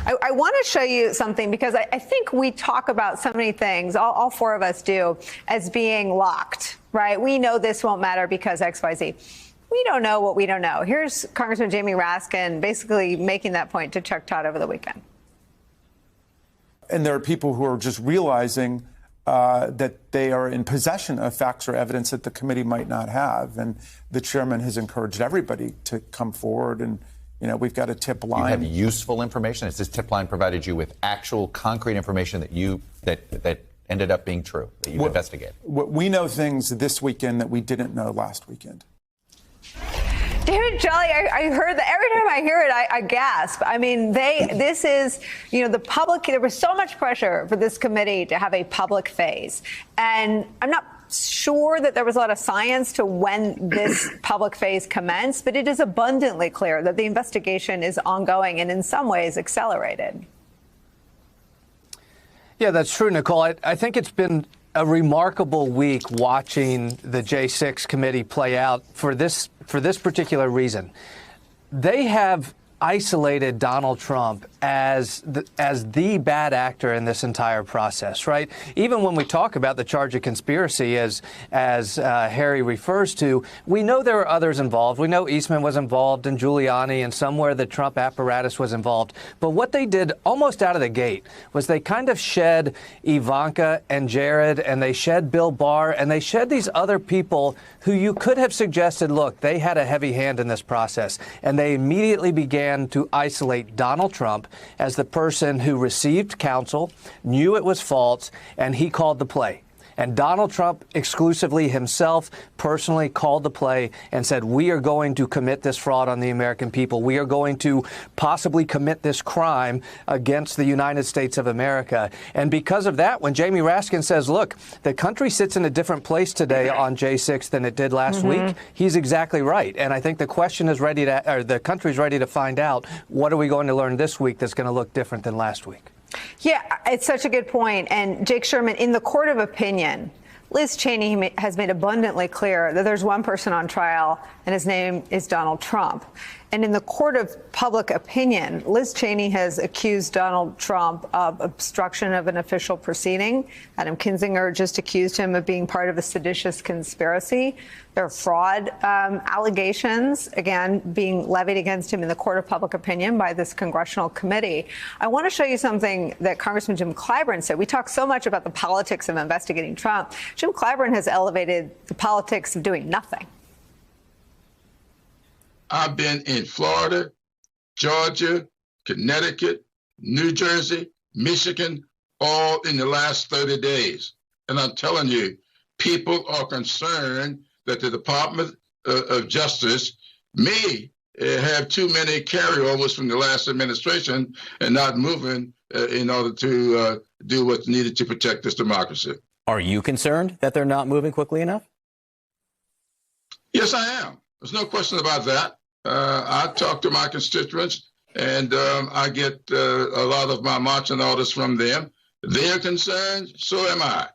I want to show you something because I think we talk about so many things, all four of us do, as being locked, right? We know this won't matter because X, Y, Z. We don't know what we don't know. Here's Congressman Jamie Raskin basically making that point to Chuck Todd over the weekend. And there are people who are just realizing that they are in possession of facts or evidence that the committee might not have. And the chairman has encouraged everybody to come forward. And, you know, we've got a tip line. You have useful information? Has this tip line provided you with actual concrete information that ended up being true, that you've investigated? We know things this weekend that we didn't know last weekend. David Jolly, I heard that every time I hear it, I gasp. I mean, this is, you know, the public, there was so much pressure for this committee to have a public phase. And I'm not sure that there was a lot of science to when this public phase commenced, but it is abundantly clear that the investigation is ongoing and in some ways accelerated. Yeah, that's true, Nicole. I think it's been a remarkable week watching the J6 committee play out for this particular reason. They have isolated Donald Trump as the bad actor in this entire process, right? Even when we talk about the charge of conspiracy, as Harry refers to, we know there are others involved. We know Eastman was involved and Giuliani and somewhere the Trump apparatus was involved. But what they did almost out of the gate was they kind of shed Ivanka and Jared, and they shed Bill Barr, and they shed these other people who you could have suggested, look, they had a heavy hand in this process. And they immediately began to isolate Donald Trump as the person who received counsel, knew it was false, and he called the play. And Donald Trump exclusively himself personally called the play and said, we are going to commit this fraud on the American people. We are going to possibly commit this crime against the United States of America. And because of that, when Jamie Raskin says, look, the country sits in a different place today on J6 than it did last week, he's exactly right. And I think the question is ready to, or the country's ready to find out, what are we going to learn this week that's going to look different than last week? Yeah, it's such a good point. And Jake Sherman, in the court of opinion, Liz Cheney has made abundantly clear that there's one person on trial and his name is Donald Trump. And in the court of public opinion, Liz Cheney has accused Donald Trump of obstruction of an official proceeding. Adam Kinzinger just accused him of being part of a seditious conspiracy. There are fraud allegations, again, being levied against him in the court of public opinion by this congressional committee. I want to show you something that Congressman Jim Clyburn said. We talk so much about the politics of investigating Trump. Jim Clyburn has elevated the politics of doing nothing. I've been in Florida, Georgia, Connecticut, New Jersey, Michigan, all in the last 30 days. And I'm telling you, people are concerned that the Department of Justice may have too many carryovers from the last administration and not moving in order to do what's needed to protect this democracy. Are you concerned that they're not moving quickly enough? Yes, I am. There's no question about that. I talk to my constituents, and I get a lot of my marching orders from them. They're concerned, so am I.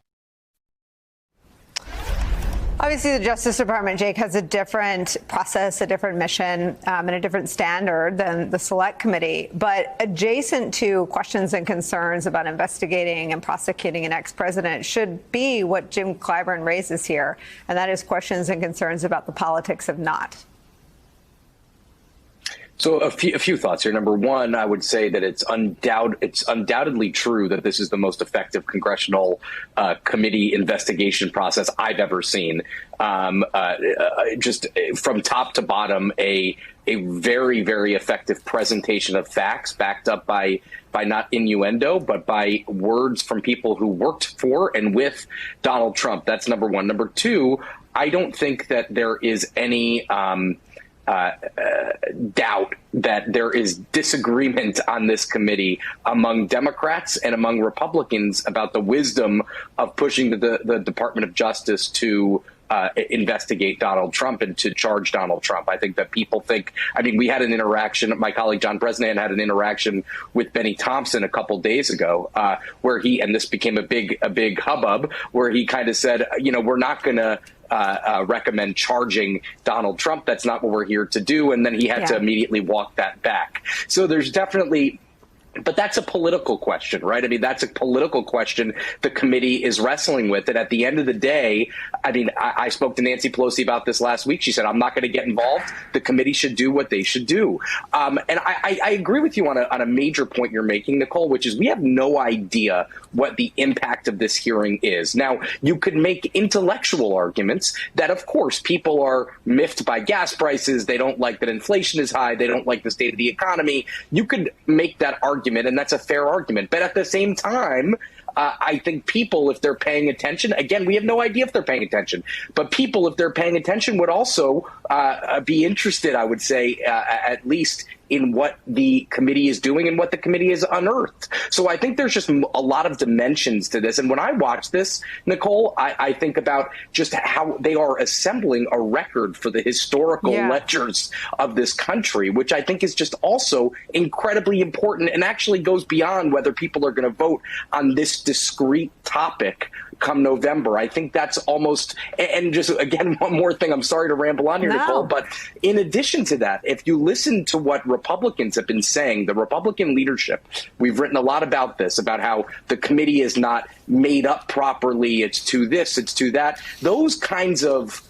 Obviously, the Justice Department, Jake, has a different process, a different mission, and a different standard than the Select Committee. But adjacent to questions and concerns about investigating and prosecuting an ex-president should be what Jim Clyburn raises here, and that is questions and concerns about the politics of not. So a few thoughts here. Number one, I would say that it's undoubtedly true that this is the most effective congressional committee investigation process I've ever seen. Just from top to bottom, a very, very effective presentation of facts backed up by not innuendo, but by words from people who worked for and with Donald Trump. That's number one. Number two, I don't think that there is any doubt that there is disagreement on this committee among Democrats and among Republicans about the wisdom of pushing the Department of Justice to investigate Donald Trump and to charge Donald Trump. I think that people think, I mean, we had an interaction, my colleague John Bresnan had an interaction with Benny Thompson a couple days ago where he, and this became a big hubbub, where he kind of said, you know, we're not going to recommend charging Donald Trump. That's not what we're here to do. And then he had to immediately walk that back. So there's definitely But that's a political question, right? I mean, that's a political question the committee is wrestling with. And at the end of the day, I mean, I spoke to Nancy Pelosi about this last week. She said, I'm not going to get involved. The committee should do what they should do. And I agree with you on a major point you're making, Nicole, which is we have no idea what the impact of this hearing is. Now, you could make intellectual arguments that, of course, people are miffed by gas prices. They don't like that inflation is high. They don't like the state of the economy. You could make that argument, and that's a fair argument. But at the same time, I think people, if they're paying attention, again, we have no idea if they're paying attention, but people, if they're paying attention, would also be interested, I would say, at least in what the committee is doing and what the committee has unearthed. So I think there's just a lot of dimensions to this. And when I watch this, Nicole, I think about just how they are assembling a record for the historical ledgers of this country, which I think is just also incredibly important and actually goes beyond whether people are going to vote on this discrete topic come November. I think that's almost, and just again, one more thing, I'm sorry to ramble on here, Nicole, but in addition to that, if you listen to what Republicans have been saying, the Republican leadership, we've written a lot about this, about how the committee is not made up properly, it's to this, it's to that, those kinds of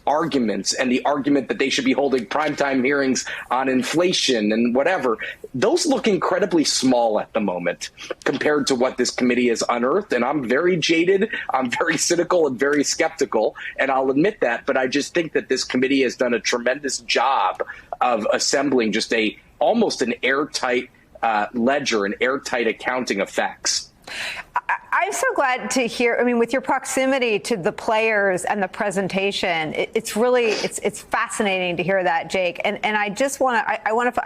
arguments, and the argument that they should be holding primetime hearings on inflation and whatever, those look incredibly small at the moment compared to what this committee has unearthed. And I'm very jaded, I'm very cynical and very skeptical, and I'll admit that, but I just think that this committee has done a tremendous job of assembling just almost an airtight ledger, an airtight accounting of facts. I'm so glad to hear. I mean, with your proximity to the players and the presentation, it's really it's fascinating to hear that, Jake. And I just want to I want to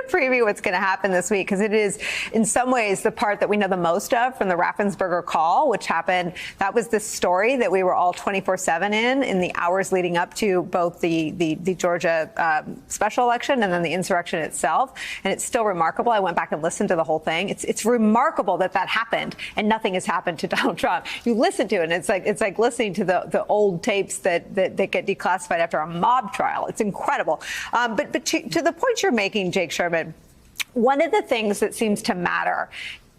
preview what's going to happen this week, because it is in some ways the part that we know the most of from the Raffensperger call, which happened. That was the story that we were all 24/7 in the hours leading up to both the Georgia special election and then the insurrection itself. And it's still remarkable. I went back and listened to the whole thing. It's remarkable that happened and nothing has happened to Donald Trump. You listen to it and it's like listening to the old tapes that get declassified after a mob trial. It's incredible. But to the point you're making, Jake Sherman, one of the things that seems to matter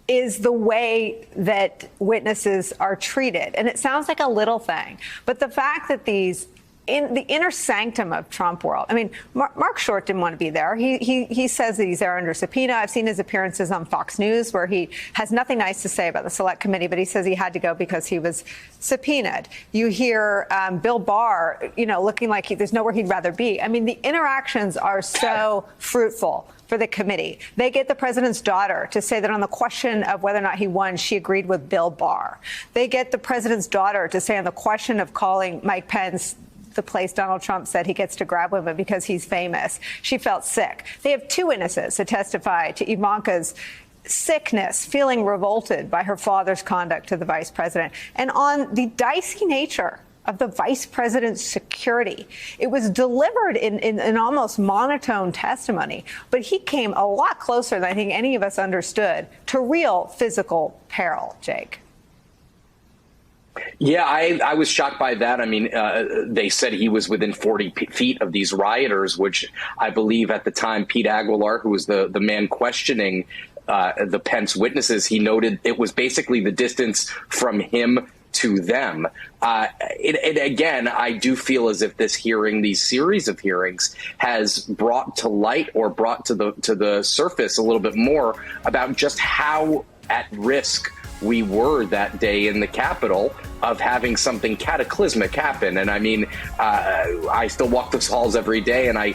is the way that witnesses are treated. And it sounds like a little thing, but the fact that these in the inner sanctum of Trump world. I mean, Mark Short didn't want to be there. He says that he's there under subpoena. I've seen his appearances on Fox News where he has nothing nice to say about the Select Committee, but he says he had to go because he was subpoenaed. You hear Bill Barr, looking like there's nowhere he'd rather be. I mean, the interactions are so fruitful for the committee. They get the president's daughter to say that on the question of whether or not he won, she agreed with Bill Barr. They get the president's daughter to say on the question of calling Mike Pence the place Donald Trump said he gets to grab women because he's famous, she felt sick. They have two witnesses to testify to Ivanka's sickness, feeling revolted by her father's conduct to the vice president. And on the dicey nature of the vice president's security, it was delivered in almost monotone testimony, but he came a lot closer than I think any of us understood to real physical peril, Jake. Yeah, I was shocked by that. I mean, they said he was within 40 feet of these rioters, which I believe at the time Pete Aguilar, who was the man questioning the Pence witnesses, he noted it was basically the distance from him to them. Again, I do feel as if this hearing, these series of hearings, has brought to light or brought to the surface a little bit more about just how at risk we were that day in the Capitol of having something cataclysmic happen. And I mean, I still walk those halls every day, and I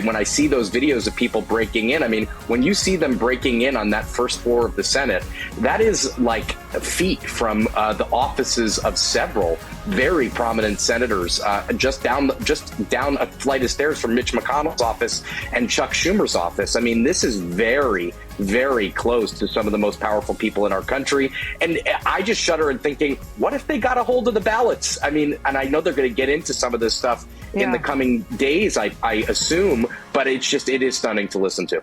when I see those videos of people breaking in, I mean, when you see them breaking in on that first floor of the Senate, that is like feet from the offices of several very prominent senators, just down a flight of stairs from Mitch McConnell's office and Chuck Schumer's office. I mean, this is very, very close to some of the most powerful people in our country. And I just shudder in thinking, what if they got a hold of the ballots? I mean, and I know they're going to get into some of this stuff in the coming days, I assume, but it is stunning to listen to.